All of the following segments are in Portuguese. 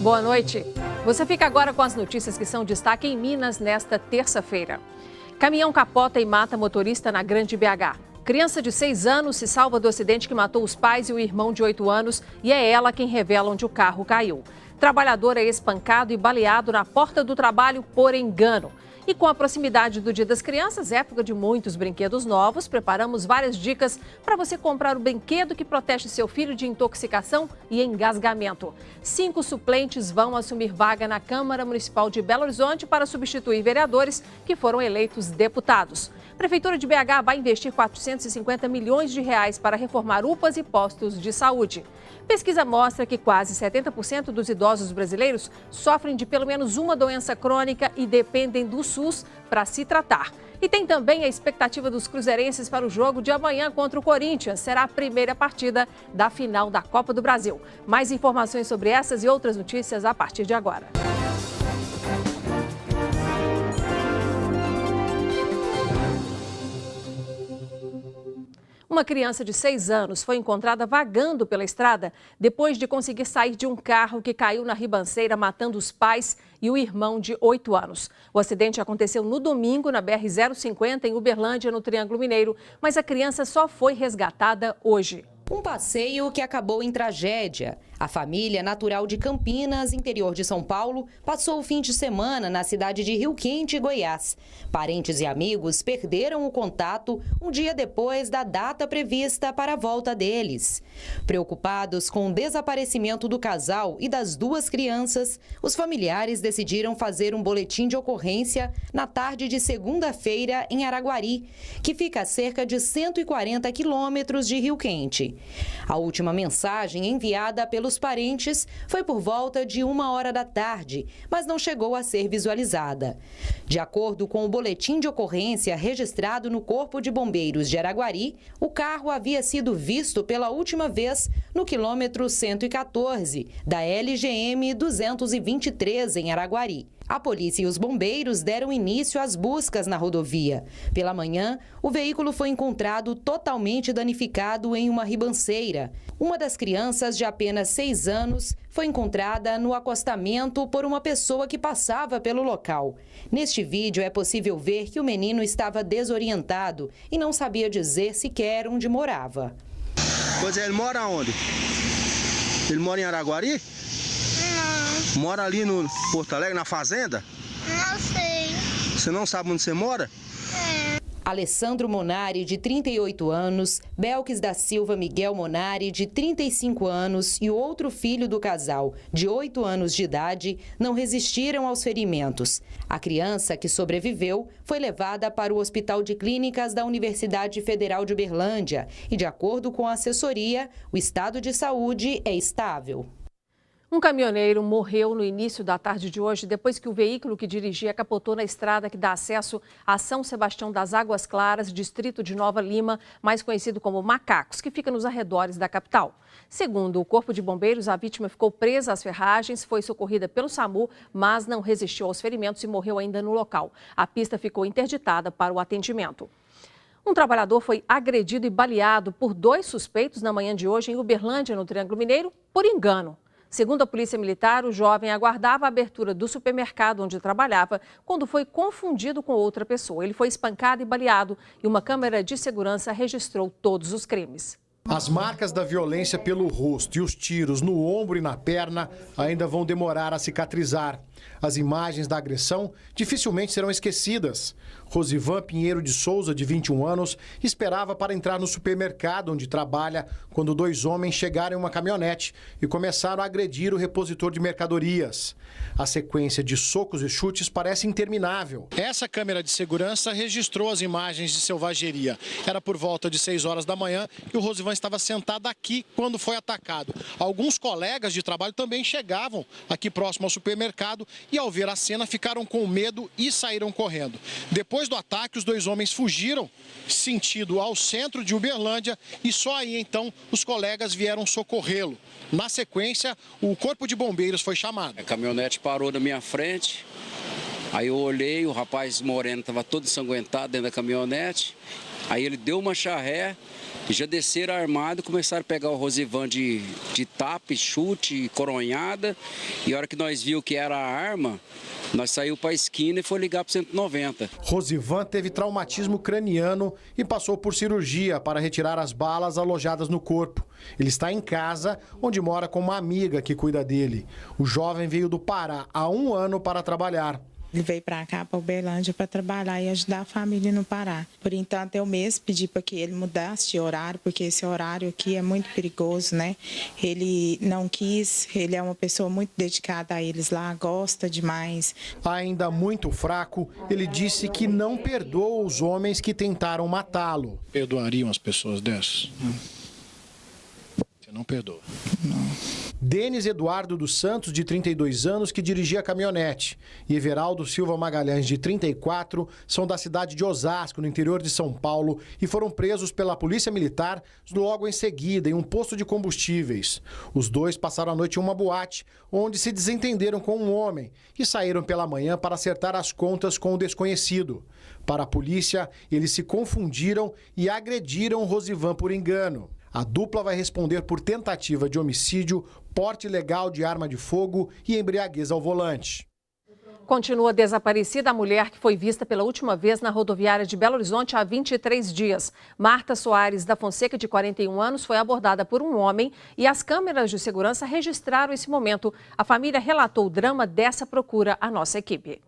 Boa noite. Você fica agora com as notícias que são destaque em Minas nesta terça-feira. Caminhão capota e mata motorista na Grande BH. Criança de 6 anos se salva do acidente que matou os pais e o irmão de 8 anos e é ela quem revela onde o carro caiu. Trabalhador é espancado e baleado na porta do trabalho por engano. E com a proximidade do Dia das Crianças, época de muitos brinquedos novos, preparamos várias dicas para você comprar o brinquedo que protege seu filho de intoxicação e engasgamento. 5 suplentes vão assumir vaga na Câmara Municipal de Belo Horizonte para substituir vereadores que foram eleitos deputados. Prefeitura de BH vai investir 450 milhões de reais para reformar UPAs e postos de saúde. Pesquisa mostra que quase 70% dos idosos brasileiros sofrem de pelo menos uma doença crônica e dependem do SUS para se tratar. E tem também a expectativa dos cruzeirenses para o jogo de amanhã contra o Corinthians. Será a primeira partida da final da Copa do Brasil. Mais informações sobre essas e outras notícias a partir de agora. Uma criança de 6 anos foi encontrada vagando pela estrada depois de conseguir sair de um carro que caiu na ribanceira, matando os pais e o irmão de 8 anos. O acidente aconteceu no domingo na BR-050, em Uberlândia, no Triângulo Mineiro, mas a criança só foi resgatada hoje. Um passeio que acabou em tragédia. A família, natural de Campinas, interior de São Paulo, passou o fim de semana na cidade de Rio Quente, Goiás. Parentes e amigos perderam o contato um dia depois da data prevista para a volta deles. Preocupados com o desaparecimento do casal e das 2 crianças, os familiares decidiram fazer um boletim de ocorrência na tarde de segunda-feira em Araguari, que fica a cerca de 140 quilômetros de Rio Quente. A última mensagem enviada pelos parentes foi por volta de 1h da tarde, mas não chegou a ser visualizada. De acordo com o boletim de ocorrência registrado no Corpo de Bombeiros de Araguari, o carro havia sido visto pela última vez no quilômetro 114 da LGM 223 em Araguari. A polícia e os bombeiros deram início às buscas na rodovia. Pela manhã, o veículo foi encontrado totalmente danificado em uma ribanceira. Uma das crianças, de apenas 6 anos, foi encontrada no acostamento por uma pessoa que passava pelo local. Neste vídeo é possível ver que o menino estava desorientado e não sabia dizer sequer onde morava. Pois é, ele mora onde? Ele mora em Araguari? Não. Mora ali no Porto Alegre, na fazenda? Não sei. Você não sabe onde você mora? Alessandro Monari, de 38 anos, Belkis da Silva Miguel Monari, de 35 anos e o outro filho do casal, de 8 anos de idade, não resistiram aos ferimentos. A criança, que sobreviveu, foi levada para o Hospital de Clínicas da Universidade Federal de Uberlândia e, de acordo com a assessoria, o estado de saúde é estável. Um caminhoneiro morreu no início da tarde de hoje depois que o veículo que dirigia capotou na estrada que dá acesso a São Sebastião das Águas Claras, distrito de Nova Lima, mais conhecido como Macacos, que fica nos arredores da capital. Segundo o Corpo de Bombeiros, a vítima ficou presa às ferragens, foi socorrida pelo SAMU, mas não resistiu aos ferimentos e morreu ainda no local. A pista ficou interditada para o atendimento. Um trabalhador foi agredido e baleado por 2 suspeitos na manhã de hoje em Uberlândia, no Triângulo Mineiro, por engano. Segundo a Polícia Militar, o jovem aguardava a abertura do supermercado onde trabalhava quando foi confundido com outra pessoa. Ele foi espancado e baleado e uma câmera de segurança registrou todos os crimes. As marcas da violência pelo rosto e os tiros no ombro e na perna ainda vão demorar a cicatrizar. As imagens da agressão dificilmente serão esquecidas. Rosivan Pinheiro de Souza, de 21 anos, esperava para entrar no supermercado onde trabalha quando 2 homens chegaram em uma caminhonete e começaram a agredir o repositor de mercadorias. A sequência de socos e chutes parece interminável. Essa câmera de segurança registrou as imagens de selvageria. Era por volta de 6 horas da manhã e o Rosivan estava sentado aqui quando foi atacado. Alguns colegas de trabalho também chegavam aqui próximo ao supermercado e, ao ver a cena, ficaram com medo e saíram correndo. Depois do ataque, os 2 homens fugiram sentido ao centro de Uberlândia e só aí, então, os colegas vieram socorrê-lo. Na sequência, o Corpo de Bombeiros foi chamado. A caminhonete parou na minha frente, aí eu olhei, o rapaz moreno estava todo ensanguentado dentro da caminhonete. Aí ele deu uma charré, já desceram armado, começaram a pegar o Rosivan de tapa, chute, coronhada. E a hora que nós vimos que era a arma, nós saímos para a esquina e foi ligar para o 190. Rosivan teve traumatismo craniano e passou por cirurgia para retirar as balas alojadas no corpo. Ele está em casa, onde mora com uma amiga que cuida dele. O jovem veio do Pará há 1 ano para trabalhar. Ele veio para cá, para Uberlândia, para trabalhar e ajudar a família no Pará. Por enquanto, eu mesmo pedi para que ele mudasse de horário, porque esse horário aqui é muito perigoso, né? Ele não quis, ele é uma pessoa muito dedicada a eles lá, gosta demais. Ainda muito fraco, ele disse que não perdoa os homens que tentaram matá-lo. Perdoariam as pessoas dessas? Você não perdoa? Não. Denis Eduardo dos Santos, de 32 anos, que dirigia a caminhonete, e Everaldo Silva Magalhães, de 34, são da cidade de Osasco, no interior de São Paulo, e foram presos pela Polícia Militar logo em seguida, em um posto de combustíveis. Os dois passaram a noite em uma boate, onde se desentenderam com um homem e saíram pela manhã para acertar as contas com o desconhecido. Para a polícia, eles se confundiram e agrediram Rosivan por engano. A dupla vai responder por tentativa de homicídio, porte ilegal de arma de fogo e embriaguez ao volante. Continua desaparecida a mulher que foi vista pela última vez na rodoviária de Belo Horizonte há 23 dias. Marta Soares da Fonseca, de 41 anos, foi abordada por um homem e as câmeras de segurança registraram esse momento. A família relatou o drama dessa procura à nossa equipe.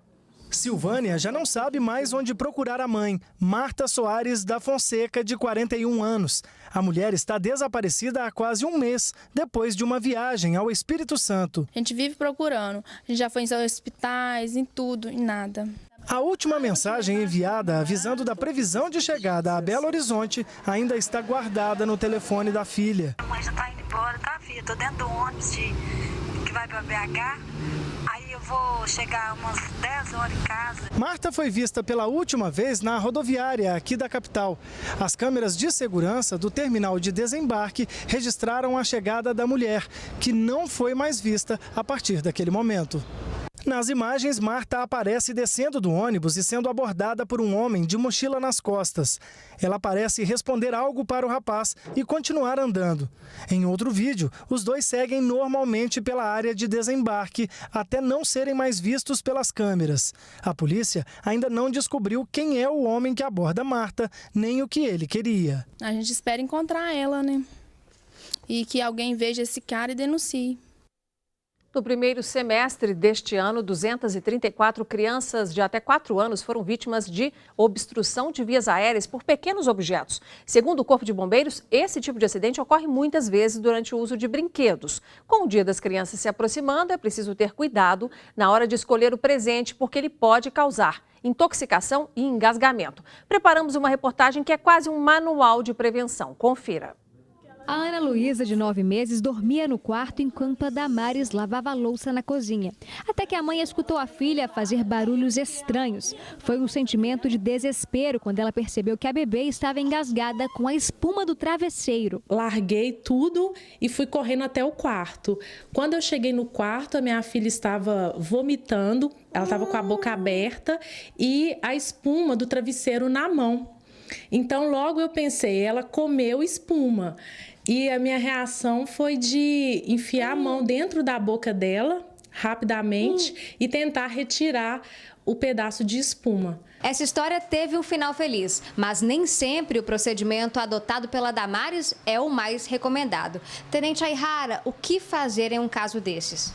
Silvânia já não sabe mais onde procurar a mãe, Marta Soares da Fonseca, de 41 anos. A mulher está desaparecida há quase 1 mês, depois de uma viagem ao Espírito Santo. A gente vive procurando. A gente já foi em hospitais, em tudo, em nada. A última mensagem enviada avisando da previsão de chegada a Belo Horizonte ainda está guardada no telefone da filha. A mãe já está indo embora, tá, filha? Tô dentro do ônibus que vai para BH. Aí eu vou chegar umas 10 horas em casa. Marta foi vista pela última vez na rodoviária aqui da capital. As câmeras de segurança do terminal de desembarque registraram a chegada da mulher, que não foi mais vista a partir daquele momento. Nas imagens, Marta aparece descendo do ônibus e sendo abordada por um homem de mochila nas costas. Ela parece responder algo para o rapaz e continuar andando. Em outro vídeo, os dois seguem normalmente pela área de desembarque até não serem mais vistos pelas câmeras. A polícia ainda não descobriu quem é o homem que aborda Marta, nem o que ele queria. A gente espera encontrar ela, né? E que alguém veja esse cara e denuncie. No primeiro semestre deste ano, 234 crianças de até 4 anos foram vítimas de obstrução de vias aéreas por pequenos objetos. Segundo o Corpo de Bombeiros, esse tipo de acidente ocorre muitas vezes durante o uso de brinquedos. Com o Dia das Crianças se aproximando, é preciso ter cuidado na hora de escolher o presente, porque ele pode causar intoxicação e engasgamento. Preparamos uma reportagem que é quase um manual de prevenção. Confira. A Ana Luísa, de 9 meses, dormia no quarto enquanto a Damares lavava a louça na cozinha. Até que a mãe escutou a filha fazer barulhos estranhos. Foi um sentimento de desespero quando ela percebeu que a bebê estava engasgada com a espuma do travesseiro. Larguei tudo e fui correndo até o quarto. Quando eu cheguei no quarto, a minha filha estava vomitando, ela estava com a boca aberta e a espuma do travesseiro na mão. Então, logo eu pensei, ela comeu espuma. E a minha reação foi de enfiar a mão dentro da boca dela, rapidamente, e tentar retirar o pedaço de espuma. Essa história teve um final feliz, mas nem sempre o procedimento adotado pela Damares é o mais recomendado. Tenente Aihara, o que fazer em um caso desses?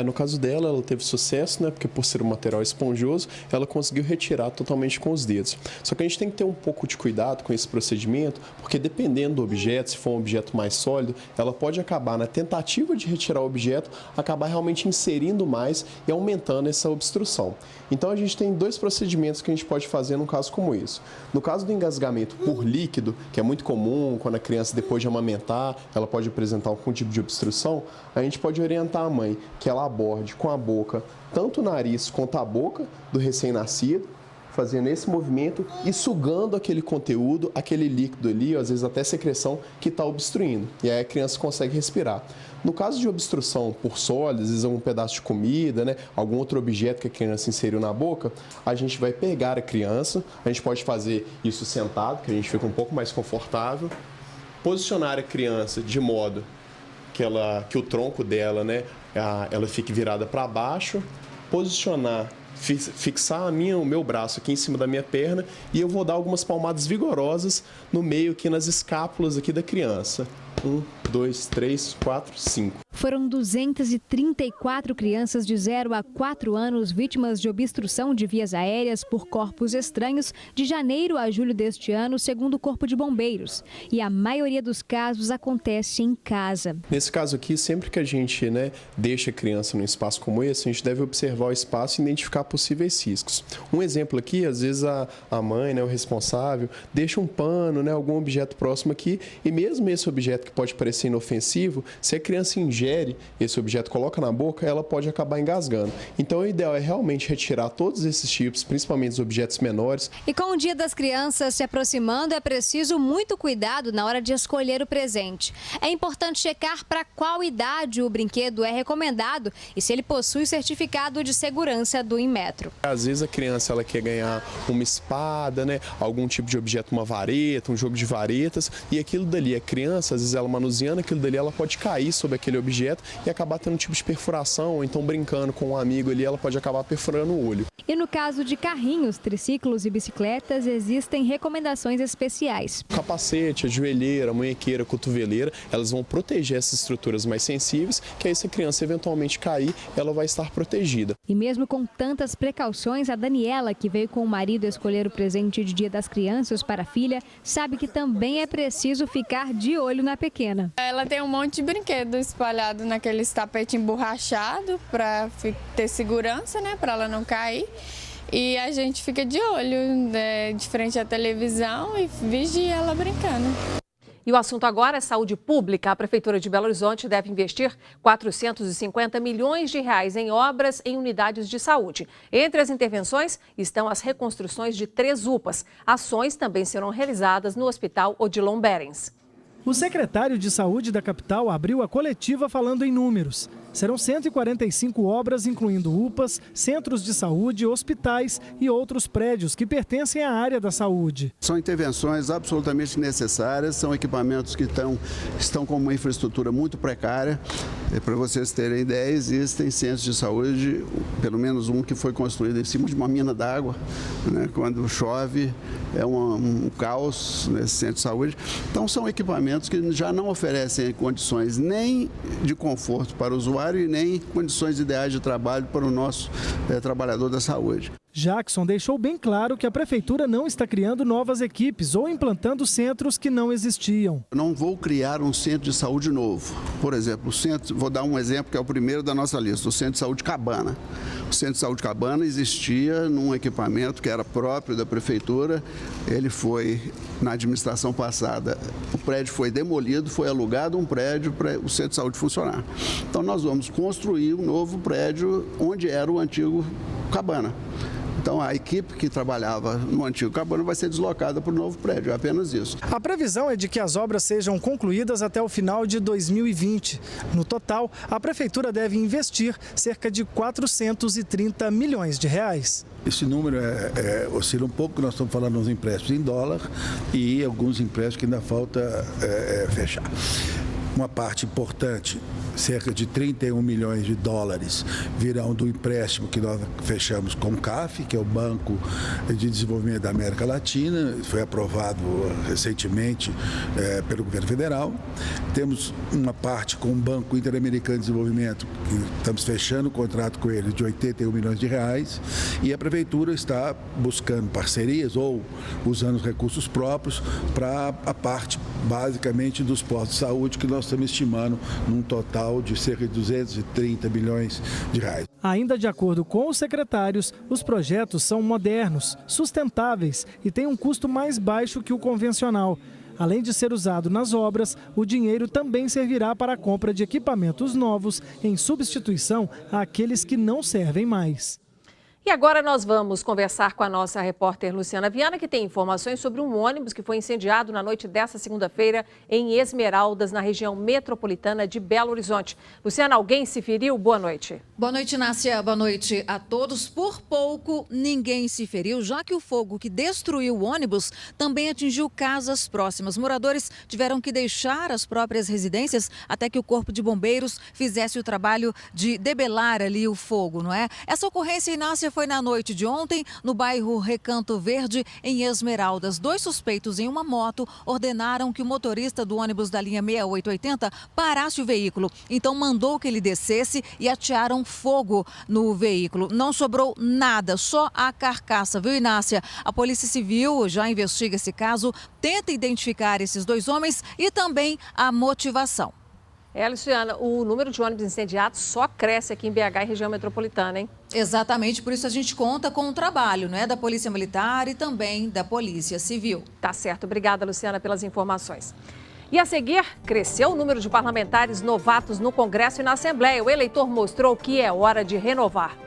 No caso dela, ela teve sucesso, né? Porque por ser um material esponjoso, ela conseguiu retirar totalmente com os dedos. Só que a gente tem que ter um pouco de cuidado com esse procedimento, porque dependendo do objeto, se for um objeto mais sólido, ela pode acabar, na tentativa de retirar o objeto, acabar realmente inserindo mais e aumentando essa obstrução. Então a gente tem 2 procedimentos que a gente pode fazer num caso como isso. No caso do engasgamento por líquido, que é muito comum quando a criança, depois de amamentar, ela pode apresentar algum tipo de obstrução, a gente pode orientar a mãe que ela aborde com a boca, tanto o nariz quanto a boca do recém-nascido, fazendo esse movimento e sugando aquele conteúdo, aquele líquido ali, às vezes até secreção, que está obstruindo. E aí a criança consegue respirar. No caso de obstrução por sólidos, às vezes algum pedaço de comida, né, algum outro objeto que a criança inseriu na boca, a gente vai pegar a criança, a gente pode fazer isso sentado, que a gente fica um pouco mais confortável, posicionar a criança de modo que o tronco dela, né, ela fique virada para baixo, posicionar, fixar o meu braço aqui em cima da minha perna e eu vou dar algumas palmadas vigorosas no meio aqui nas escápulas aqui da criança. 1, 2, 3, 4, 5. Foram 234 crianças de 0 a 4 anos vítimas de obstrução de vias aéreas por corpos estranhos de janeiro a julho deste ano, segundo o Corpo de Bombeiros. E a maioria dos casos acontece em casa. Nesse caso aqui, sempre que a gente deixa a criança num espaço como esse, a gente deve observar o espaço e identificar possíveis riscos. Um exemplo aqui, às vezes a mãe, o responsável, deixa um pano, algum objeto próximo aqui, e mesmo esse objeto que pode parecer inofensivo, se a criança ingere esse objeto, coloca na boca, ela pode acabar engasgando. Então, o ideal é realmente retirar todos esses tipos, principalmente os objetos menores. E com o Dia das Crianças se aproximando, é preciso muito cuidado na hora de escolher o presente. É importante checar para qual idade o brinquedo é recomendado e se ele possui certificado de segurança do Inmetro. Às vezes a criança ela quer ganhar uma espada, algum tipo de objeto, uma vareta, um jogo de varetas, e aquilo dali, a criança, às vezes ela manuseando aquilo dali, ela pode cair sobre aquele objeto e acabar tendo um tipo de perfuração, ou então brincando com um amigo ali, ela pode acabar perfurando o olho. E no caso de carrinhos, triciclos e bicicletas, existem recomendações especiais. Capacete, a joelheira, a munhequeira, a cotoveleira, elas vão proteger essas estruturas mais sensíveis, que aí se a criança eventualmente cair, ela vai estar protegida. E mesmo com tantas precauções, a Daniela, que veio com o marido escolher o presente de Dia das Crianças para a filha, sabe que também é preciso ficar de olho na pequena. Ela tem um monte de brinquedo espalhado naqueles tapetes emborrachados para ter segurança, para ela não cair. E a gente fica de olho, de frente à televisão e vigia ela brincando. E o assunto agora é saúde pública. A Prefeitura de Belo Horizonte deve investir 450 milhões de reais em obras em unidades de saúde. Entre as intervenções estão as reconstruções de 3 UPAs. Ações também serão realizadas no Hospital Odilon Berens. O secretário de Saúde da capital abriu a coletiva falando em números. Serão 145 obras, incluindo UPAs, centros de saúde, hospitais e outros prédios que pertencem à área da saúde. São intervenções absolutamente necessárias, são equipamentos que estão com uma infraestrutura muito precária. Para vocês terem ideia, existem centros de saúde, pelo menos um que foi construído em cima de uma mina d'água. Quando chove, é um caos nesse centro de saúde. Então, são equipamentos que já não oferecem condições nem de conforto para o usuário e nem condições ideais de trabalho para o nosso trabalhador da saúde. Jackson deixou bem claro que a Prefeitura não está criando novas equipes ou implantando centros que não existiam. Não vou criar um centro de saúde novo. Por exemplo, vou dar um exemplo que é o primeiro da nossa lista, o Centro de Saúde Cabana. O Centro de Saúde Cabana existia num equipamento que era próprio da Prefeitura. Ele foi, na administração passada, o prédio foi demolido, foi alugado um prédio para o Centro de Saúde funcionar. Então nós vamos construir um novo prédio onde era o antigo Cabana. Então, a equipe que trabalhava no antigo Cabana vai ser deslocada para o novo prédio, é apenas isso. A previsão é de que as obras sejam concluídas até o final de 2020. No total, a Prefeitura deve investir cerca de 430 milhões de reais. Esse número oscila um pouco, nós estamos falando dos empréstimos em dólar e alguns empréstimos que ainda falta fechar. Uma parte importante, cerca de 31 milhões de dólares, virão do empréstimo que nós fechamos com o CAF, que é o Banco de Desenvolvimento da América Latina, foi aprovado recentemente pelo governo federal. Temos uma parte com o Banco Interamericano de Desenvolvimento, que estamos fechando o contrato com ele de 81 milhões de reais, e a Prefeitura está buscando parcerias ou usando os recursos próprios para a parte, basicamente, dos postos de saúde, que nós estamos estimando num total de cerca de 230 milhões de reais. Ainda de acordo com os secretários, os projetos são modernos, sustentáveis e têm um custo mais baixo que o convencional. Além de ser usado nas obras, o dinheiro também servirá para a compra de equipamentos novos em substituição àqueles que não servem mais. E agora nós vamos conversar com a nossa repórter Luciana Viana, que tem informações sobre um ônibus que foi incendiado na noite desta segunda-feira em Esmeraldas, na região metropolitana de Belo Horizonte. Luciana, alguém se feriu? Boa noite. Boa noite, Nácia. Boa noite a todos. Por pouco, ninguém se feriu, já que o fogo que destruiu o ônibus também atingiu casas próximas. Moradores tiveram que deixar as próprias residências até que o Corpo de Bombeiros fizesse o trabalho de debelar ali o fogo, não é? Essa ocorrência, Inácia, foi na noite de ontem, no bairro Recanto Verde, em Esmeraldas. 2 suspeitos em uma moto ordenaram que o motorista do ônibus da linha 6880 parasse o veículo. Então mandou que ele descesse e atearam fogo no veículo. Não sobrou nada, só a carcaça, viu, Inácia? A Polícia Civil já investiga esse caso, tenta identificar esses 2 homens e também a motivação. Luciana, o número de ônibus incendiados só cresce aqui em BH e região metropolitana, hein? Exatamente, por isso a gente conta com o trabalho, né, da Polícia Militar e também da Polícia Civil. Tá certo. Obrigada, Luciana, pelas informações. E a seguir, cresceu o número de parlamentares novatos no Congresso e na Assembleia. O eleitor mostrou que é hora de renovar.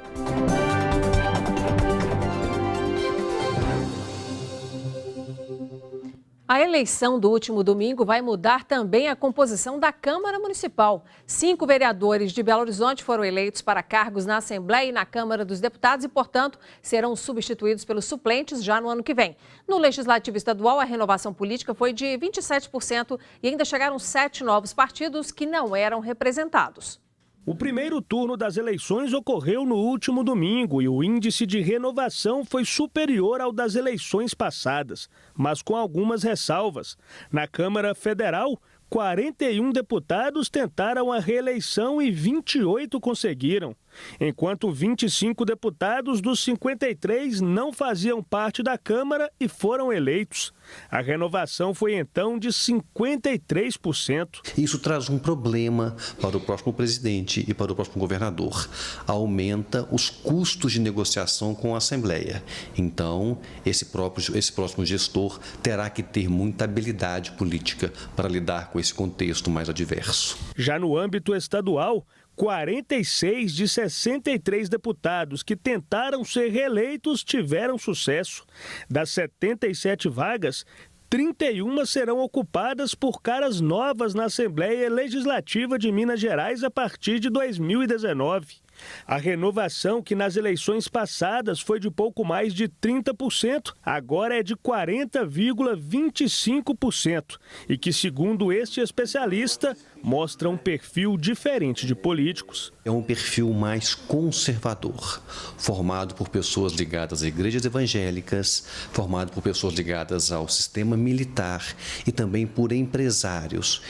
A eleição do último domingo vai mudar também a composição da Câmara Municipal. 5 vereadores de Belo Horizonte foram eleitos para cargos na Assembleia e na Câmara dos Deputados e, portanto, serão substituídos pelos suplentes já no ano que vem. No Legislativo Estadual, a renovação política foi de 27% e ainda chegaram 7 novos partidos que não eram representados. O primeiro turno das eleições ocorreu no último domingo e o índice de renovação foi superior ao das eleições passadas, mas com algumas ressalvas. Na Câmara Federal, 41 deputados tentaram a reeleição e 28 conseguiram, enquanto 25 deputados dos 53 não faziam parte da Câmara e foram eleitos. A renovação foi então de 53%. Isso traz um problema para o próximo presidente e para o próximo governador. Aumenta os custos de negociação com a Assembleia. Então, esse próximo gestor terá que ter muita habilidade política para lidar com esse contexto mais adverso. Já no âmbito estadual, 46 de 63 deputados que tentaram ser reeleitos tiveram sucesso. Das 77 vagas, 31 serão ocupadas por caras novas na Assembleia Legislativa de Minas Gerais a partir de 2019. A renovação, que nas eleições passadas foi de pouco mais de 30%, agora é de 40,25% e que, segundo este especialista, mostra um perfil diferente de políticos. É um perfil mais conservador, formado por pessoas ligadas a igrejas evangélicas, formado por pessoas ligadas ao sistema militar e também por empresários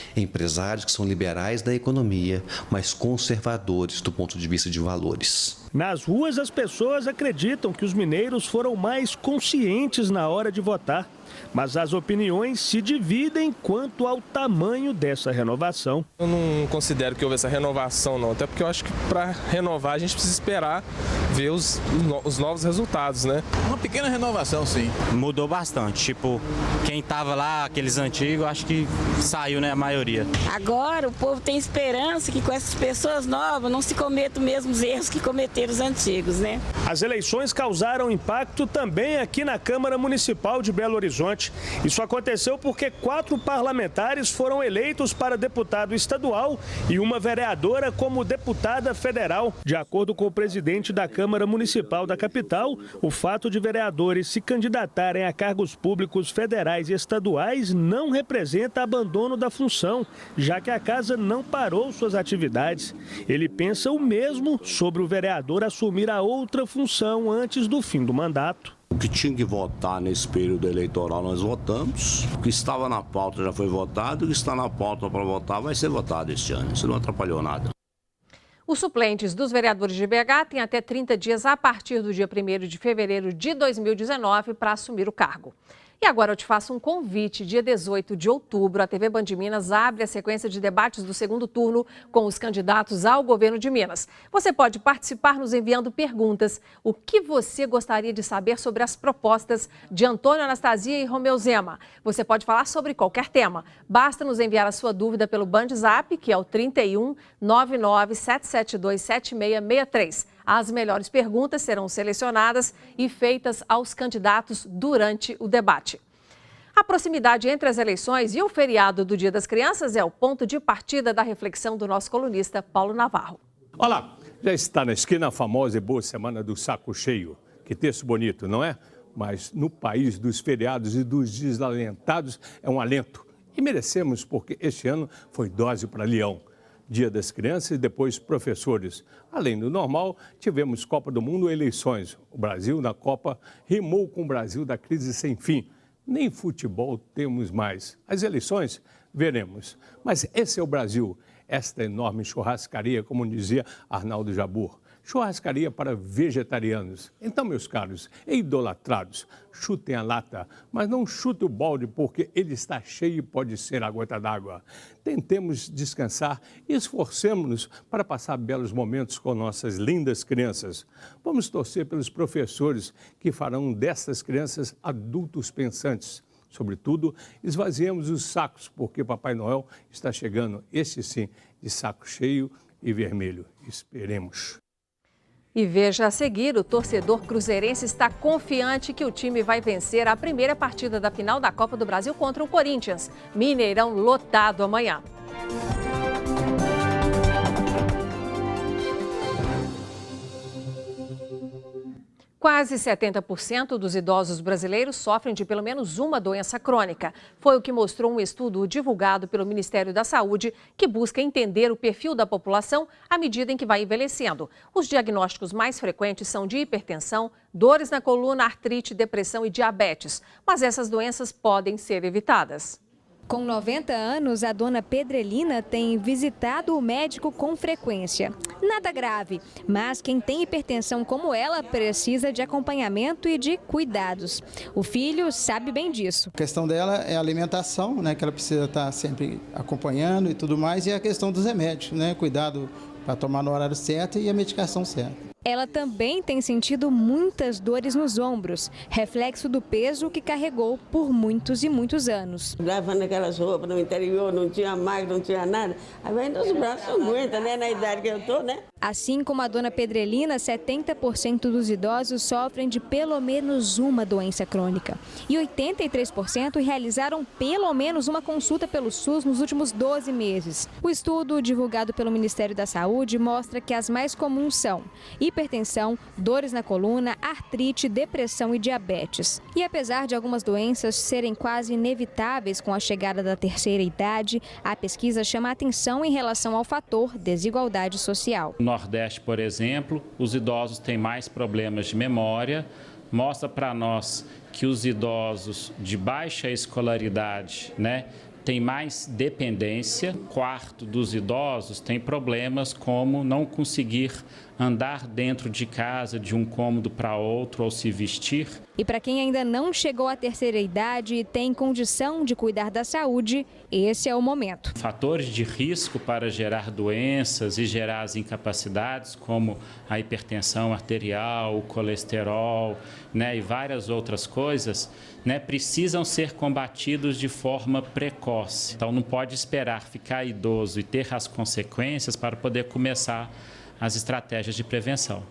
que são liberais da economia, mas conservadores do ponto de vista de valores. Nas ruas, as pessoas acreditam que os mineiros foram mais conscientes na hora de votar, mas as opiniões se dividem quanto ao tamanho dessa renovação. Eu não considero que houve essa renovação, não, até porque eu acho que para renovar a gente precisa esperar ver os novos resultados, né? Uma pequena renovação, sim. Mudou bastante, tipo, quem estava lá, aqueles antigos, acho que saiu, né, a maioria. Agora o povo tem esperança que com essas pessoas novas não se cometam os mesmos erros que cometeram os antigos, né? As eleições causaram impacto também aqui na Câmara Municipal de Belo Horizonte. Isso aconteceu porque 4 parlamentares foram eleitos para deputado estadual e uma vereadora como deputada federal. De acordo com o presidente da Câmara Municipal da capital, o fato de vereadores se candidatarem a cargos públicos federais e estaduais não representa abandono da função, já que a casa não parou suas atividades. Ele pensa o mesmo sobre o vereador assumir a outra função antes do fim do mandato. O que tinha que votar nesse período eleitoral nós votamos, o que estava na pauta já foi votado, o que está na pauta para votar vai ser votado este ano, isso não atrapalhou nada. Os suplentes dos vereadores de BH têm até 30 dias a partir do dia 1º de fevereiro de 2019 para assumir o cargo. E agora eu te faço um convite. Dia 18 de outubro, a TV Band de Minas abre a sequência de debates do segundo turno com os candidatos ao governo de Minas. Você pode participar nos enviando perguntas. O que você gostaria de saber sobre as propostas de Antônio Anastasia e Romeu Zema? Você pode falar sobre qualquer tema. Basta nos enviar a sua dúvida pelo Band Zap, que é o 31 99 772 7663. As melhores perguntas serão selecionadas e feitas aos candidatos durante o debate. A proximidade entre as eleições e o feriado do Dia das Crianças é o ponto de partida da reflexão do nosso colunista Paulo Navarro. Olá, já está na esquina a famosa e boa semana do saco cheio. Que texto bonito, não é? Mas no país dos feriados e dos desalentados é um alento. E merecemos porque este ano foi dose para leão. Dia das Crianças e depois professores. Além do normal, tivemos Copa do Mundo e eleições. O Brasil na Copa rimou com o Brasil da crise sem fim. Nem futebol temos mais. As eleições, veremos. Mas esse é o Brasil, esta enorme churrascaria, como dizia Arnaldo Jabbour. Churrascaria para vegetarianos. Então, meus caros e idolatrados, chutem a lata, mas não chutem o balde porque ele está cheio e pode ser a gota d'água. Tentemos descansar e esforcemos-nos para passar belos momentos com nossas lindas crianças. Vamos torcer pelos professores que farão dessas crianças adultos pensantes. Sobretudo, esvaziemos os sacos, porque Papai Noel está chegando, este sim, de saco cheio e vermelho. Esperemos. E veja a seguir, o torcedor cruzeirense está confiante que o time vai vencer a primeira partida da final da Copa do Brasil contra o Corinthians. Mineirão lotado amanhã. Quase 70% dos idosos brasileiros sofrem de pelo menos uma doença crônica. Foi o que mostrou um estudo divulgado pelo Ministério da Saúde, que busca entender o perfil da população à medida em que vai envelhecendo. Os diagnósticos mais frequentes são de hipertensão, dores na coluna, artrite, depressão e diabetes. Mas essas doenças podem ser evitadas. Com 90 anos, a dona Pedrelina tem visitado o médico com frequência. Nada grave, mas quem tem hipertensão como ela precisa de acompanhamento e de cuidados. O filho sabe bem disso. A questão dela é a alimentação, né, que ela precisa estar sempre acompanhando e tudo mais, e a questão dos remédios, né, cuidado para tomar no horário certo e a medicação certa. Ela também tem sentido muitas dores nos ombros, reflexo do peso que carregou por muitos e muitos anos. Lavando aquelas roupas no interior, não tinha máquina, não tinha nada. Aí vai nos braços, aguenta, né? Na idade que eu tô, né? Assim como a dona Pedrelina, 70% dos idosos sofrem de pelo menos uma doença crônica. E 83% realizaram pelo menos uma consulta pelo SUS nos últimos 12 meses. O estudo divulgado pelo Ministério da Saúde mostra que as mais comuns são hipertensão, dores na coluna, artrite, depressão e diabetes. E apesar de algumas doenças serem quase inevitáveis com a chegada da terceira idade, a pesquisa chama a atenção em relação ao fator desigualdade social. No Nordeste, por exemplo, os idosos têm mais problemas de memória. Mostra para nós que os idosos de baixa escolaridade, tem mais dependência. Um quarto dos idosos tem problemas como não conseguir andar dentro de casa de um cômodo para outro ou se vestir. E para quem ainda não chegou à terceira idade e tem condição de cuidar da saúde, esse é o momento. Fatores de risco para gerar doenças e gerar as incapacidades, como a hipertensão arterial, o colesterol, e várias outras coisas, precisam ser combatidos de forma precoce. Então não pode esperar ficar idoso e ter as consequências para poder começar as estratégias de prevenção.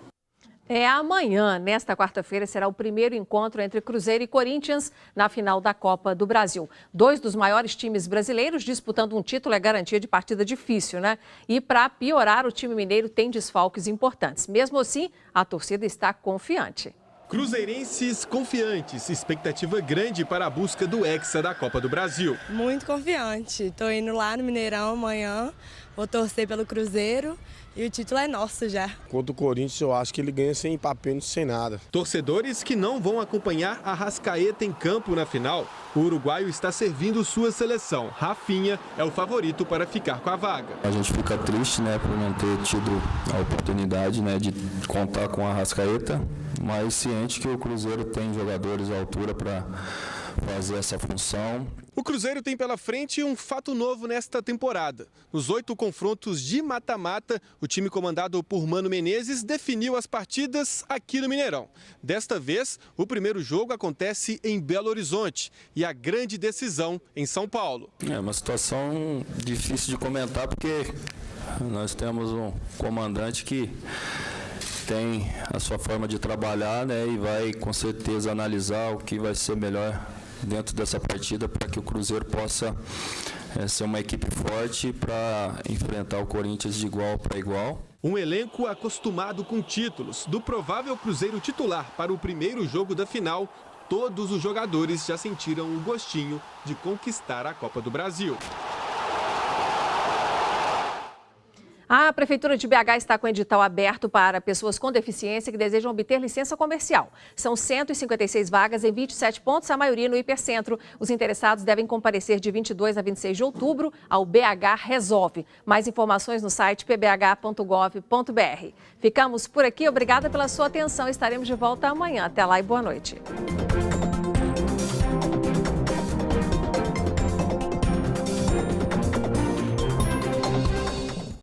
Amanhã, nesta quarta-feira, será o primeiro encontro entre Cruzeiro e Corinthians na final da Copa do Brasil. Dois dos maiores times brasileiros disputando um título é garantia de partida difícil, E para piorar, o time mineiro tem desfalques importantes. Mesmo assim, a torcida está confiante. Cruzeirenses confiantes, expectativa grande para a busca do Hexa da Copa do Brasil. Muito confiante, estou indo lá no Mineirão amanhã, vou torcer pelo Cruzeiro e o título é nosso já. Contra o Corinthians eu acho que ele ganha sem papel, sem nada. Torcedores que não vão acompanhar a Arrascaeta em campo na final. O uruguaio está servindo sua seleção. Rafinha é o favorito para ficar com a vaga. A gente fica triste, por não ter tido a oportunidade, de contar com a Arrascaeta, mas ciente que o Cruzeiro tem jogadores à altura para fazer essa função. O Cruzeiro tem pela frente um fato novo nesta temporada. Nos 8 confrontos de mata-mata, o time comandado por Mano Menezes definiu as partidas aqui no Mineirão. Desta vez, o primeiro jogo acontece em Belo Horizonte e a grande decisão em São Paulo. É uma situação difícil de comentar porque nós temos um comandante que tem a sua forma de trabalhar, né, e vai com certeza analisar o que vai ser melhor dentro dessa partida para que o Cruzeiro possa ser uma equipe forte para enfrentar o Corinthians de igual para igual. Um elenco acostumado com títulos. Do provável Cruzeiro titular para o primeiro jogo da final, todos os jogadores já sentiram o gostinho de conquistar a Copa do Brasil. A Prefeitura de BH está com o edital aberto para pessoas com deficiência que desejam obter licença comercial. São 156 vagas em 27 pontos, a maioria no Hipercentro. Os interessados devem comparecer de 22 a 26 de outubro ao BH Resolve. Mais informações no site pbh.gov.br. Ficamos por aqui. Obrigada pela sua atenção. Estaremos de volta amanhã. Até lá e boa noite.